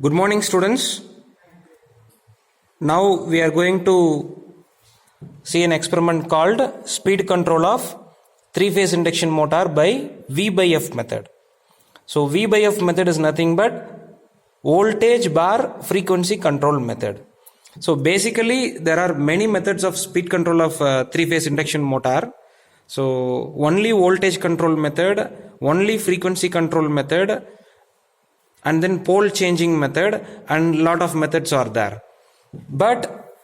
Good morning, students. Now we are going to see an experiment called speed control of three-phase induction motor by V by F method. So V by F method is nothing but voltage bar frequency control method. So basically there are many methods of speed control of three-phase induction motor. So only voltage control method, only frequency control method, and then pole changing method, and lot of methods are there. But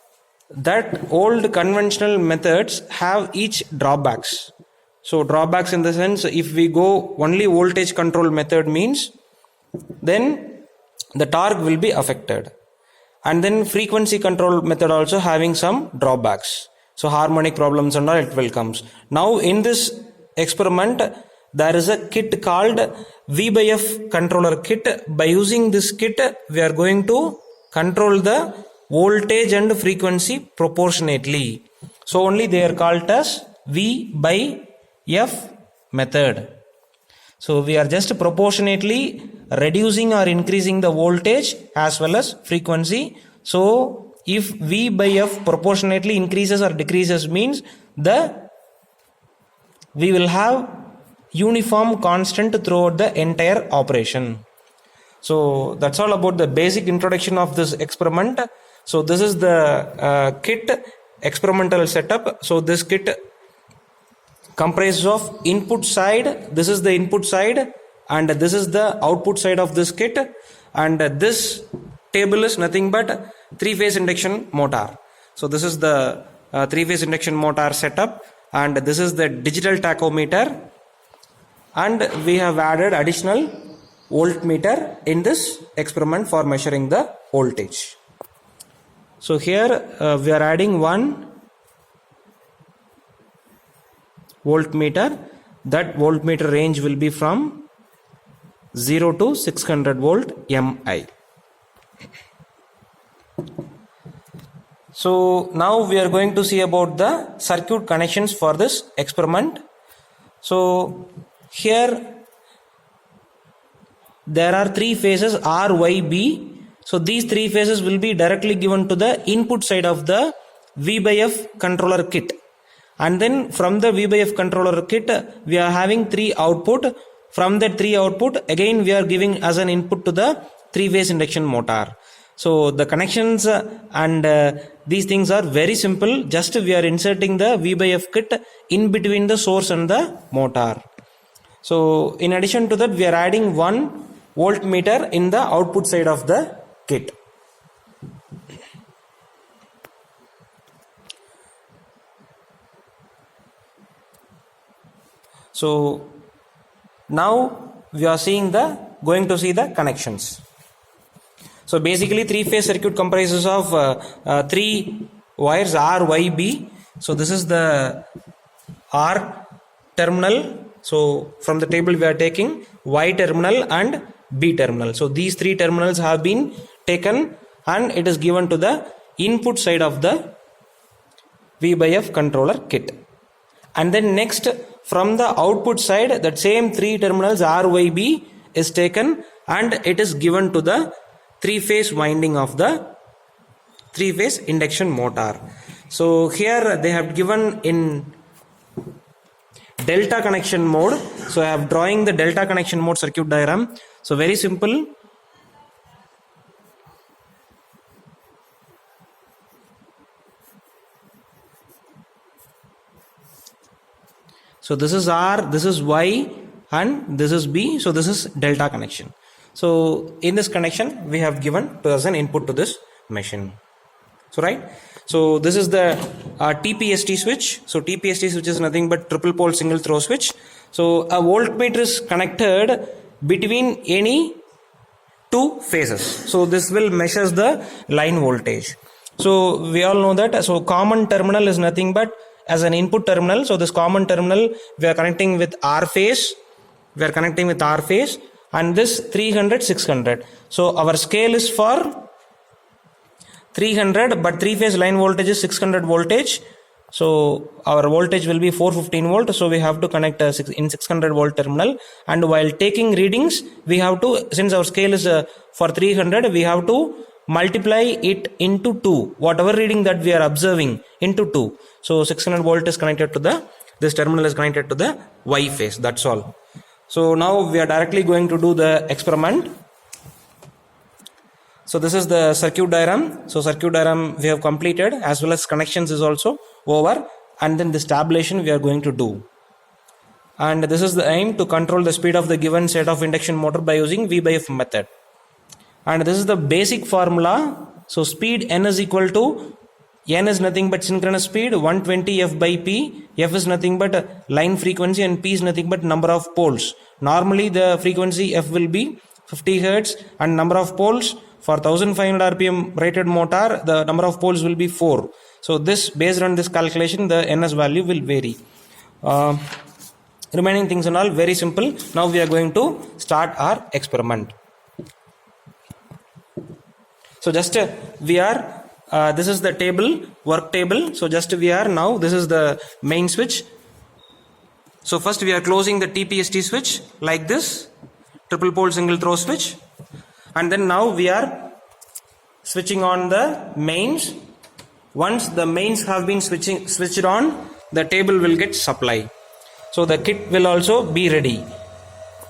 that old conventional methods have each drawbacks. So drawbacks in the sense, if we go only voltage control method means then the torque will be affected, and then frequency control method also having some drawbacks. So harmonic problems and all it will comes. Now in this experiment there is a kit called V by F controller kit. By using this kit we are going to control the voltage and frequency proportionately. So only they are called as V by F method. So we are just proportionately reducing or increasing the voltage as well as frequency. So if V by F proportionately increases or decreases means we will have uniform constant throughout the entire operation. So that's all about the basic introduction of this experiment. So this is the kit experimental setup. So this kit comprises of input side. This is the input side and this is the output side of this kit, and this table is nothing but three-phase induction motor. So this is the three-phase induction motor setup, and this is the digital tachometer, and we have added additional voltmeter in this experiment for measuring the voltage. So here we are adding one voltmeter. That voltmeter range will be from 0 to 600 volt MI. So now we are going to see about the circuit connections for this experiment. So here there are three phases R, Y, B. So these three phases will be directly given to the input side of the V by F controller kit, and then from the V by F controller kit we are having three output. From that three output again we are giving as an input to the three-phase induction motor. So the connections and these things are very simple. Just we are inserting the V by F kit in between the source and the motor. So in addition to that we are adding one voltmeter in the output side of the kit. So now we are going to see the connections. So basically three-phase circuit comprises of three wires R, Y, B. So this is the R terminal. So from the table we are taking Y terminal and B terminal. So these three terminals have been taken and it is given to the input side of the V by F controller kit. And then next from the output side that same three terminals R, Y, B is taken and it is given to the three-phase winding of the three-phase induction motor. So here they have given in delta connection mode. So I have drawing the delta connection mode circuit diagram. So very simple. So this is R, this is Y, and this is B. So this is delta connection. So in this connection we have given as an input to this machine. So right. So this is the TPST switch. So TPST switch is nothing but triple pole single throw switch. So a voltmeter is connected between any two phases. So this will measures the line voltage. So we all know that. So common terminal is nothing but as an input terminal. So this common terminal we are connecting with R phase. We are connecting with R phase, and this 300, 600. So our scale is for 300, but three-phase line voltage is 600 voltage, So our voltage will be 415 volt. So we have to connect in 600 volt terminal, and while taking readings, we have to, since our scale is for 300, we have to multiply it into 2, whatever reading that we are observing into 2. So 600 volt is connected to this terminal is connected to the Y phase. That's all. So now we are directly going to do the experiment. So this is the circuit diagram. So circuit diagram we have completed, as well as connections is also over, and then this tabulation we are going to do. And this is the aim, to control the speed of the given set of induction motor by using V by F method. And this is the basic formula. So speed N is equal to, N is nothing but synchronous speed, 120 F by P. F is nothing but line frequency, and P is nothing but number of poles. Normally the frequency F will be 50 Hertz, and number of poles for 1500 RPM rated motor, the number of poles will be 4. So this, based on this calculation, the NS value will vary. Remaining things and all very simple. Now we are going to start our experiment. So just we are, this is the table, work table. So just we are now, this is the main switch. So first we are closing the TPST switch like this, triple pole single throw switch. And then now we are switching on the mains. Once the mains have been switched on, the table will get supply. So the kit will also be ready,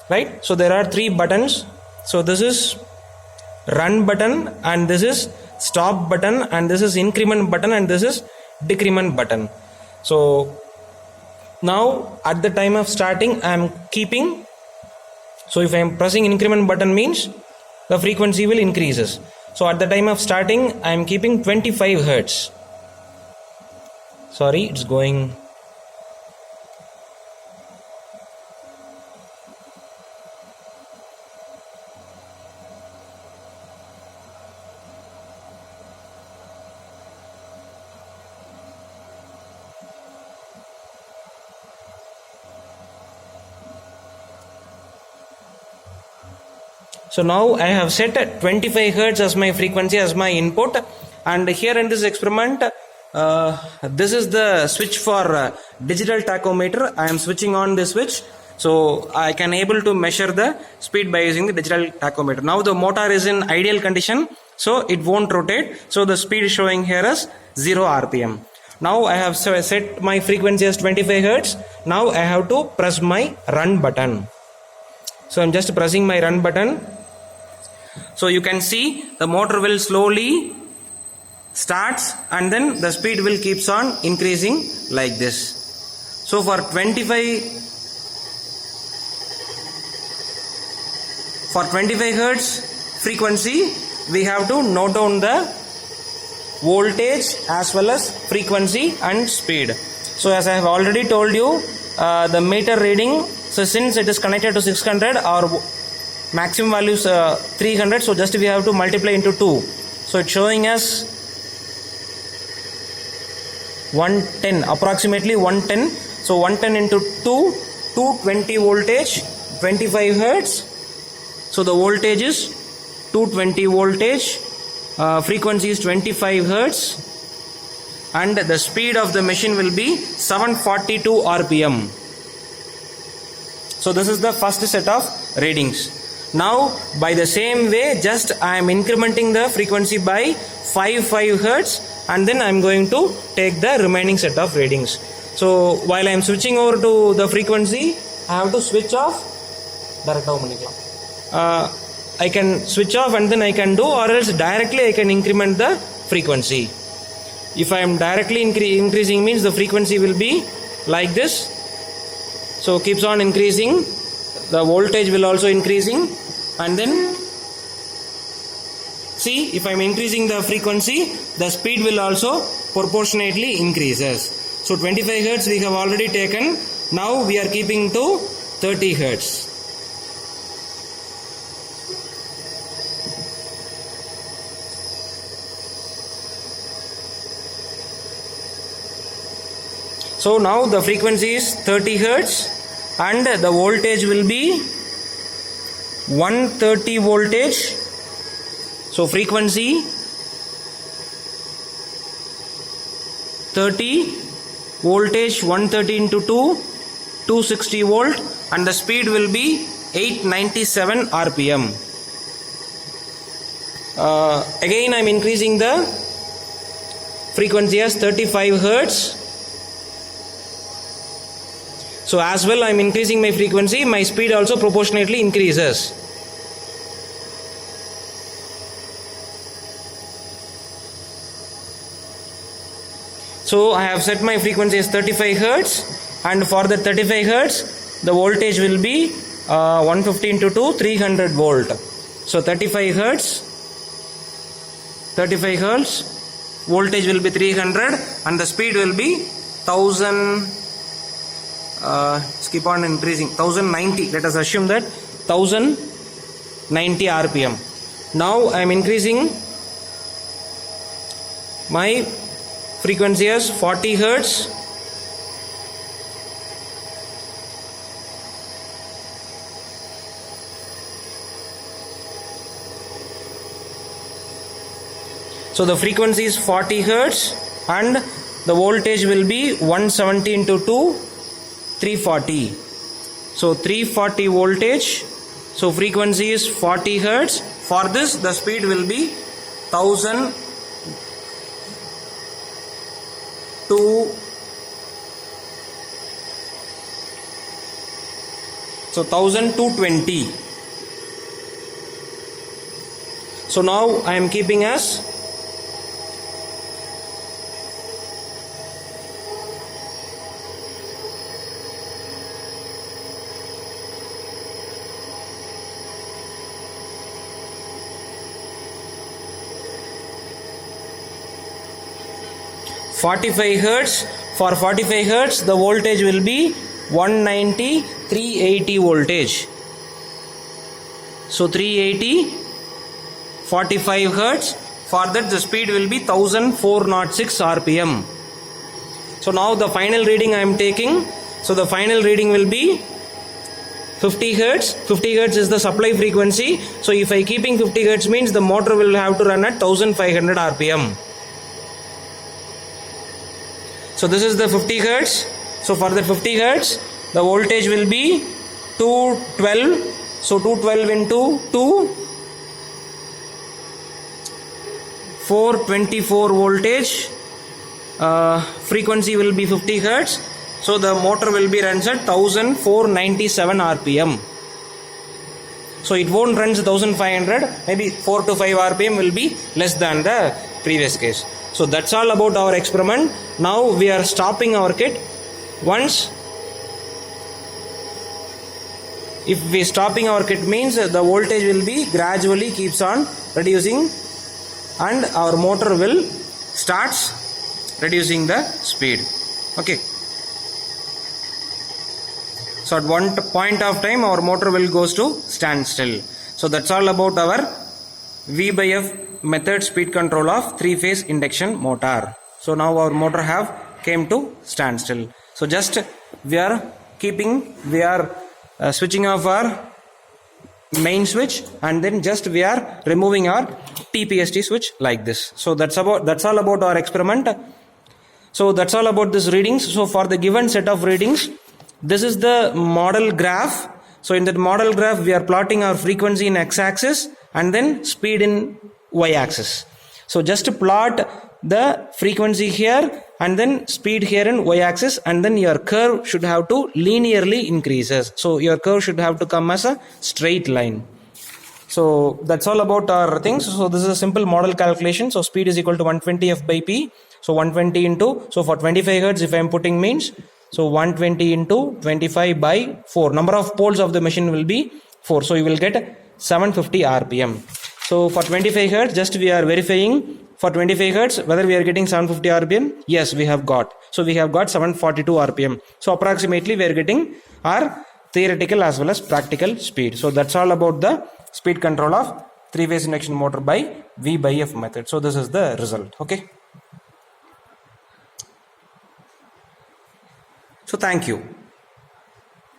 right? So there are 3 buttons. So this is run button, and this is stop button, and this is increment button, and this is decrement button. So now at the time of starting, I am keeping, so if I am pressing increment button means the frequency will increases. So at the time of starting, I am keeping 25 Hertz. Sorry, it's going. So now I have set 25 Hertz as my frequency, as my input, and here in this experiment, this is the switch for digital tachometer. I am switching on this switch, so I can able to measure the speed by using the digital tachometer. Now the motor is in ideal condition, so it won't rotate. So the speed is showing here as 0 RPM. Now I have set my frequency as 25 Hertz. Now I have to press my run button. So I'm just pressing my run button. So you can see the motor will slowly starts, and then the speed will keeps on increasing like this. So for 25 Hertz frequency, we have to note down the voltage as well as frequency and speed. So as I have already told you, the meter reading, so since it is connected to 600, our maximum value is 300, so just we have to multiply into 2. So it's showing us 110, approximately 110. So 110 into 2, 220 voltage, 25 Hertz. So the voltage is 220 voltage, frequency is 25 Hertz, and the speed of the machine will be 742 RPM. So this is the first set of readings. Now by the same way, just I am incrementing the frequency by 5 Hertz, and then I am going to take the remaining set of readings. So while I am switching over to the frequency, I have to switch off. I can switch off and then I can do, or else directly I can increment the frequency. If I am directly increasing means the frequency will be like this. So keeps on increasing, the voltage will also increasing, and then see, if I am increasing the frequency, the speed will also proportionately increases. So 25 Hertz we have already taken. Now we are keeping to 30 Hertz. So now the frequency is 30 Hertz and the voltage will be 130 voltage. So frequency 30 voltage 130 into 2, 260 volt, and the speed will be 897 rpm. Again I am increasing the frequency as 35 hertz. So as well I am increasing my frequency, my speed also proportionately increases. So I have set my frequency as 35 hertz, and for the 35 hertz the voltage will be 150 into 2, 300 volt. So 35 hertz voltage will be 300 and the speed will be 1000. Let's keep on increasing, 1090. Let us assume that 1090 rpm. Now I am increasing my frequency as 40 hertz. So the frequency is 40 hertz and the voltage will be 170 into 2, 340. So 340 voltage. So frequency is 40 hertz. For this the speed will be 1000 to 1220. So now I am keeping as 45 hertz. For 45 hertz the voltage will be 190, 380 voltage. So 380, 45 hertz. For that the speed will be 1406 rpm. So now the final reading I am taking. So the final reading will be 50 hertz. 50 hertz is the supply frequency. So if I keeping 50 hertz means the motor will have to run at 1500 rpm. So this is the 50 hertz. So for the 50 hertz the voltage will be 212. So 212 into 2, 424 voltage. Frequency will be 50 hertz. So the motor will be runs at 1497 rpm. So it won't runs 1500, maybe 4 to 5 rpm will be less than the previous case. So that's all about our experiment. Now we are stopping our kit. Once if we stopping our kit means the voltage will be gradually keeps on reducing and our motor will starts reducing the speed. Okay. So at one point of time our motor will goes to standstill. So that's all about our V by F method speed control of 3-phase induction motor. So now our motor have came to standstill. So just we are switching off our main switch and then just we are removing our TPST switch like this. So that's all about our experiment. So that's all about this readings. So for the given set of readings, this is the model graph. So in that model graph we are plotting our frequency in x-axis and then speed in y-axis. So just to plot the frequency here and then speed here in y-axis, and then your curve should have to linearly increases. So your curve should have to come as a straight line. So that's all about our things. So this is a simple model calculation. So speed is equal to 120 f by p. So 120 into, so for 25 hertz if I am putting means, so 120 into 25 by 4. Number of poles of the machine will be 4. So you will get 750 rpm. So for 25 hertz, just we are verifying for 25 hertz whether we are getting 750 rpm. Yes, we have got. So we have got 742 rpm. So approximately we are getting our theoretical as well as practical speed. So that's all about the speed control of 3-phase induction motor by V by F method. So this is the result. Okay. So thank you.